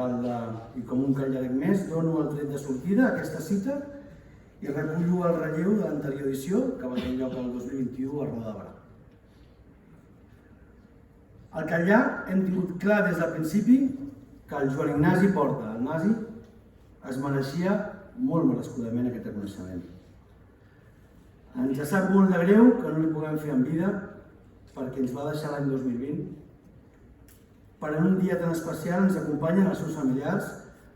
alcalde i com un callarec més, dono el tret de sortida a aquesta cita i recullo el relleu de l'anterior edició que va tenir lloc el 2021 a Roda de Barà. Al Catllar hem tingut clar des del principi que el Joan Ignasi Porta, el nazi, es mereixia molt merescudament aquest reconeixement. Ens sap molt de greu que no li puguem fer en vida perquè ens va deixar l'any 2020, però en un dia tan especial ens acompanyen els seus familiars,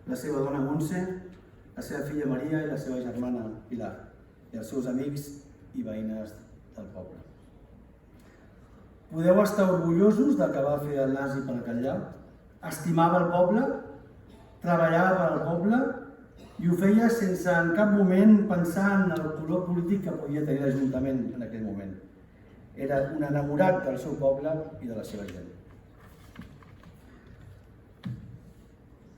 la seva dona Montse, la seva filla Maria i la seva germana Pilar, i els seus amics i veïnes del poble. Podeu estar orgullosos del que va fer el nazi per al Catllar. Estimava el poble, treballava per al poble i ho feia sense en cap moment pensar en el color polític que podia tenir l'Ajuntament en aquell moment. Era un enamorat del seu poble i de la seva gent.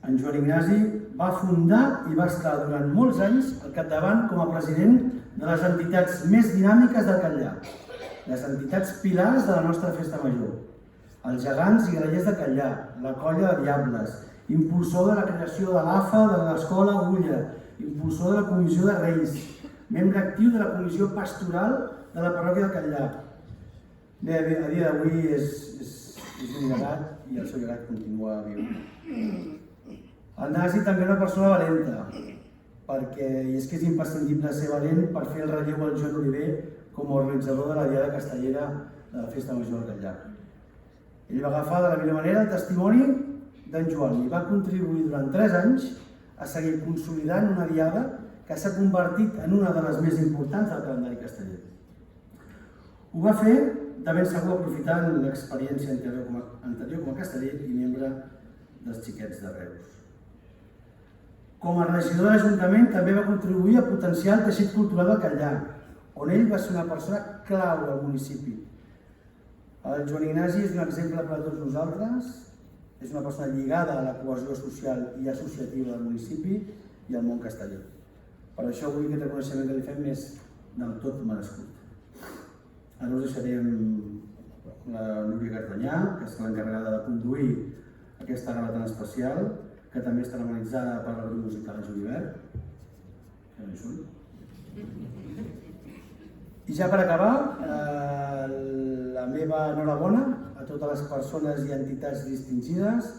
En Joan Ignasi va fundar i va estar durant molts anys al capdavant com a president de les entitats més dinàmiques del Catllar, les entitats pilars de la nostra festa major, els gegants i grallers de Catllar, la colla de Diables, impulsor de la creació de l'AFA de l'Escola Agulla, impulsor de la Comissió de Reis, membre actiu de la Comissió Pastoral de la Parròquia de Catllar. Bé, a dia d'avui és un llegat i el seu llegat continua viu. El nazi també era una persona valenta, perquè és que és imprescindible ser valent per fer el relleu al Joan Oliver com a organitzador de la Diada Castellera de la Festa Major del Catllar. Ell va agafar de la millor manera el testimoni d'en Joan i va contribuir durant 3 anys a seguir consolidant una diada que s'ha convertit en una de les més importants del calendari casteller. Ho va fer de ben segur aprofitant l'experiència anterior com a casteller i membre dels Xiquets de Reus. Com a regidor de l'Ajuntament també va contribuir a potenciar el teixit cultural del Catllar, on ell va ser una persona clau al municipi. El Joan Ignasi és un exemple per a tots nosaltres, és una persona lligada a la cohesió social i associativa del municipi i al món casteller. Per això avui aquest reconeixement que li fem és del tot merescut. Ara us deixaré amb la Núria Cartanyà, que és l'encarregada de conduir aquesta gala tan especial, que també estarà amenitzada per el grup musical Julivert, que no hi són. I ja per acabar, la meva enhorabona a totes les persones i entitats distingides,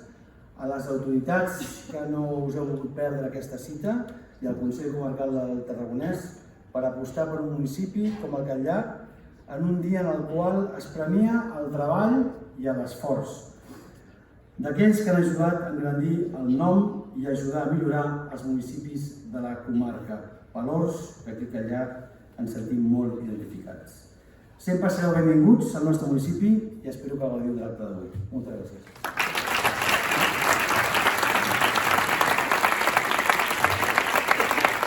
a les autoritats que no us heu volgut perdre aquesta cita i al Consell Comarcal del Tarragonès per apostar per un municipi com el Catllar en un dia en el qual es premia el treball i l'esforç d'aquells que han ajudat a engrandir el nom i ajudar a millorar els municipis de la comarca, valors que aquí al Catllar ens sentim molt identificats. Sempre sereu benvinguts al nostre municipi i espero que gaudiu de l'acte d'avui. Moltes gràcies.